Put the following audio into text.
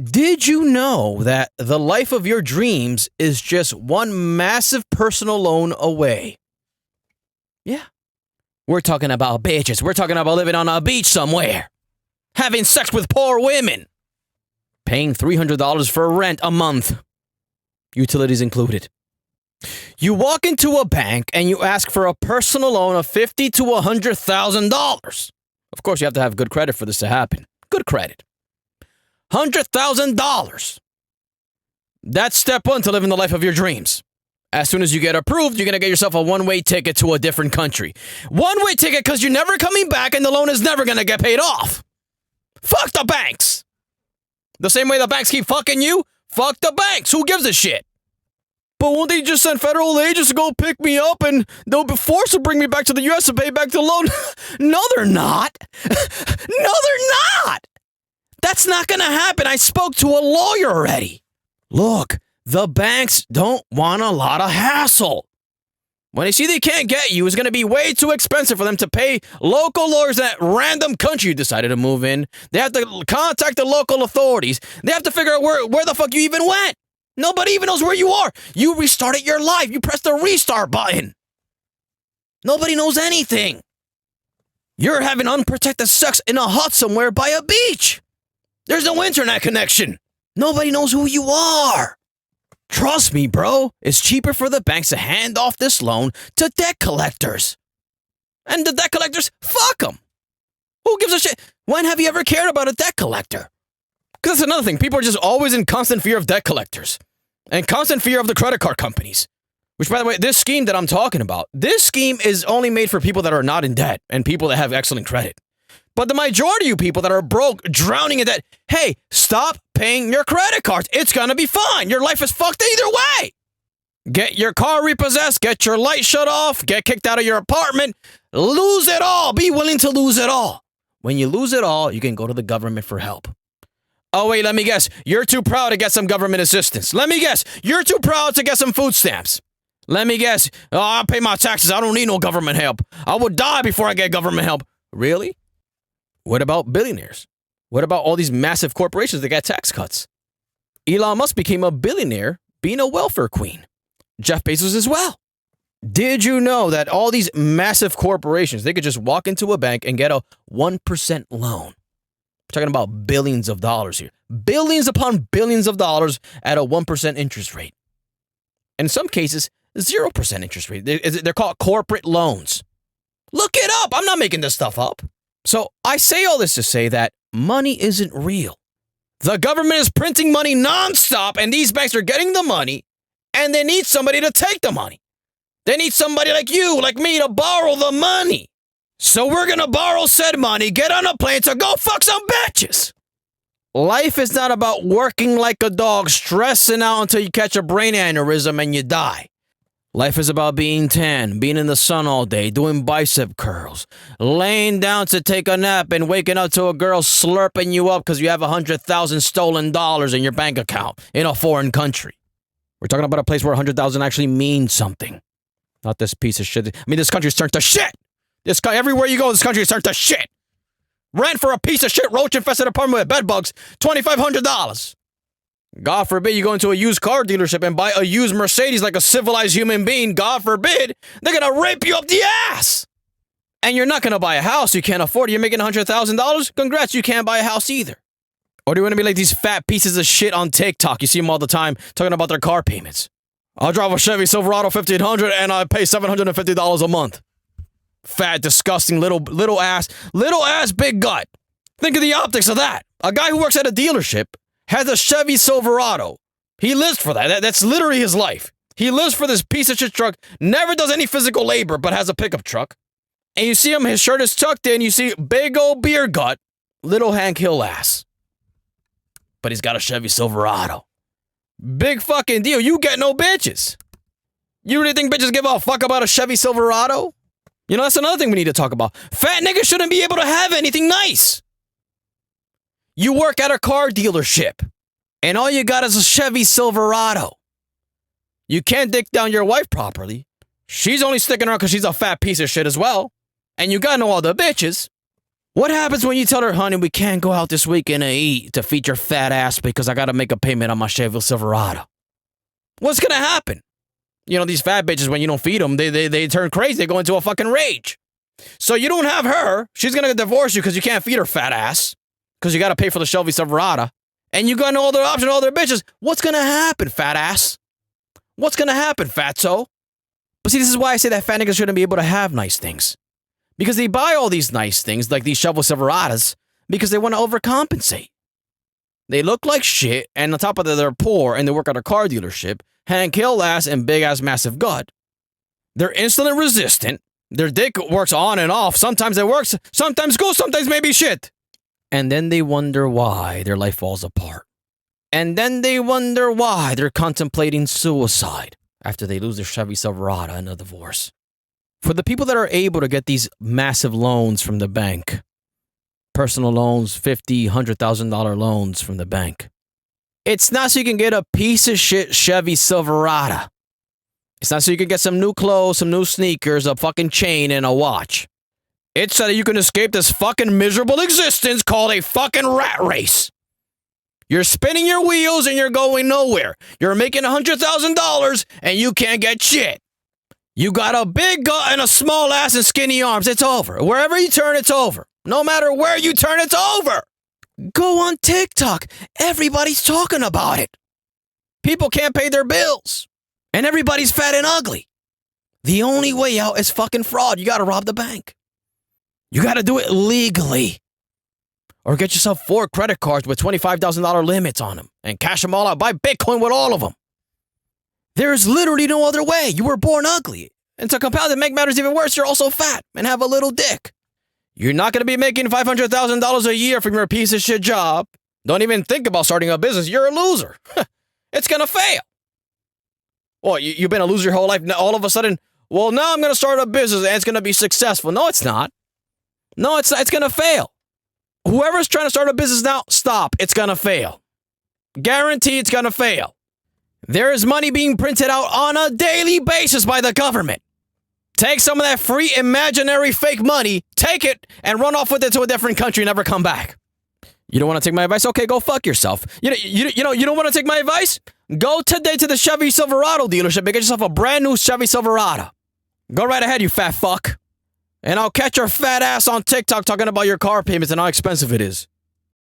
Did you know that the life of your dreams is just one massive personal loan away? Yeah. We're talking about bitches. We're talking about living on a beach somewhere. Having sex with poor women. Paying $300 for rent a month. Utilities included. You walk into a bank and you ask for a personal loan of $50,000 to $100,000. Of course, you have to have good credit for this to happen. Good credit. $100,000. That's step one to living the life of your dreams. As soon as you get approved, you're going to get yourself a one-way ticket to a different country. One-way ticket because you're never coming back and the loan is never going to get paid off. Fuck the banks. The same way the banks keep fucking you, fuck the banks. Who gives a shit? But won't they just send federal agents to go pick me up and they'll be forced to bring me back to the U.S. to pay back the loan? No, they're not. No, they're not. That's not going to happen. I spoke to a lawyer already. Look, the banks don't want a lot of hassle. When they see they can't get you, it's going to be way too expensive for them to pay local lawyers in that random country you decided to move in. They have to contact the local authorities. They have to figure out where the fuck you even went. Nobody even knows where you are. You restarted your life. You pressed the restart button. Nobody knows anything. You're having unprotected sex in a hut somewhere by a beach. There's no internet connection. Nobody knows who you are. Trust me, bro. It's cheaper for the banks to hand off this loan to debt collectors. And the debt collectors, fuck them. Who gives a shit? When have you ever cared about a debt collector? Because that's another thing. People are just always in constant fear of debt collectors. And constant fear of the credit card companies. Which, by the way, this scheme that I'm talking about, this scheme is only made for people that are not in debt and people that have excellent credit. But the majority of you people that are broke, drowning in debt, hey, stop paying your credit cards. It's going to be fine. Your life is fucked either way. Get your car repossessed, get your light shut off, get kicked out of your apartment, lose it all. Be willing to lose it all. When you lose it all, you can go to the government for help. Oh, wait, let me guess. You're too proud to get some government assistance. Let me guess. You're too proud to get some food stamps. Let me guess. Oh, I'll pay my taxes. I don't need no government help. I would die before I get government help. Really? What about billionaires? What about all these massive corporations that got tax cuts? Elon Musk became a billionaire being a welfare queen. Jeff Bezos as well. Did you know that all these massive corporations, they could just walk into a bank and get a 1% loan? We're talking about billions of dollars here. Billions upon billions of dollars at a 1% interest rate. And in some cases, 0% interest rate. They're called corporate loans. Look it up. I'm not making this stuff up. So I say all this to say that money isn't real. The government is printing money nonstop, and these banks are getting the money, and they need somebody to take the money. They need somebody like you, like me, to borrow the money. So we're going to borrow said money, get on a plane to go fuck some bitches. Life is not about working like a dog, stressing out until you catch a brain aneurysm and you die. Life is about being tan, being in the sun all day, doing bicep curls, laying down to take a nap and waking up to a girl slurping you up because you have 100,000 stolen dollars in your bank account in a foreign country. We're talking about a place where 100,000 actually means something. Not this piece of shit. I mean, this country's turned to shit. Everywhere you go, this country has turned to shit. Rent for a piece of shit roach-infested apartment with bed bugs, $2,500. God forbid you go into a used car dealership and buy a used Mercedes like a civilized human being. God forbid, they're going to rape you up the ass. And you're not going to buy a house you can't afford. You're making $100,000? Congrats, you can't buy a house either. Or do you want to be like these fat pieces of shit on TikTok? You see them all the time talking about their car payments. I'll drive a Chevy Silverado 1500 and I pay $750 a month. Fat, disgusting, little ass, big gut. Think of the optics of that. A guy who works at a dealership has a Chevy Silverado. He lives for that. That's literally his life. He lives for this piece of shit truck, never does any physical labor, but has a pickup truck. And you see him, his shirt is tucked in, you see big old beer gut, little Hank Hill ass. But he's got a Chevy Silverado. Big fucking deal. You get no bitches. You really think bitches give a fuck about a Chevy Silverado? You know, that's another thing we need to talk about. Fat niggas shouldn't be able to have anything nice. You work at a car dealership, and all you got is a Chevy Silverado. You can't dick down your wife properly. She's only sticking around because she's a fat piece of shit as well. And you gotta know all the bitches. What happens when you tell her, honey, we can't go out this weekend and eat to feed your fat ass because I got to make a payment on my Chevy Silverado? What's going to happen? You know, these fat bitches, when you don't feed them, they turn crazy. They go into a fucking rage. So you don't have her. She's going to divorce you because you can't feed her fat ass because you got to pay for the Chevy Silverado. And you got no other option, all their bitches. What's going to happen, fat ass? What's going to happen, fatso? But see, this is why I say that fat niggas shouldn't be able to have nice things. Because they buy all these nice things, like these Chevy Silverados, because they want to overcompensate. They look like shit, and on top of that, they're poor, and they work at a car dealership, hand kill ass and big-ass massive gut. They're insulin resistant. Their dick works on and off. Sometimes it works, sometimes good, sometimes maybe shit. And then they wonder why their life falls apart. And then they wonder why they're contemplating suicide after they lose their Chevy Silverado in a divorce. For the people that are able to get these massive loans from the bank, personal loans, $50,000, $100,000 loans from the bank, it's not so you can get a piece of shit Chevy Silverado. It's not so you can get some new clothes, some new sneakers, a fucking chain, and a watch. It's so that you can escape this fucking miserable existence called a fucking rat race. You're spinning your wheels and you're going nowhere. You're making $100,000 and you can't get shit. You got a big gut and a small ass and skinny arms. It's over. Wherever you turn, it's over. No matter where you turn, it's over. Go on TikTok. Everybody's talking about it. People can't pay their bills. And everybody's fat and ugly. The only way out is fucking fraud. You got to rob the bank. You got to do it legally. Or get yourself 4 credit cards with $25,000 limits on them. And cash them all out. Buy Bitcoin with all of them. There's literally no other way. You were born ugly. And to compound and make matters even worse, you're also fat and have a little dick. You're not going to be making $500,000 a year from your piece of shit job. Don't even think about starting a business. You're a loser. It's going to fail. Well, you've been a loser your whole life. Now, all of a sudden, well, now I'm going to start a business and it's going to be successful. No, it's not. No, it's not. It's going to fail. Whoever's trying to start a business now, stop. It's going to fail. Guarantee it's going to fail. There is money being printed out on a daily basis by the government. Take some of that free imaginary fake money, take it, and run off with it to a different country and never come back. You don't want to take my advice? Okay, go fuck yourself. You don't want to take my advice? Go today to the Chevy Silverado dealership and get yourself a brand new Chevy Silverado. Go right ahead, you fat fuck. And I'll catch your fat ass on TikTok talking about your car payments and how expensive it is.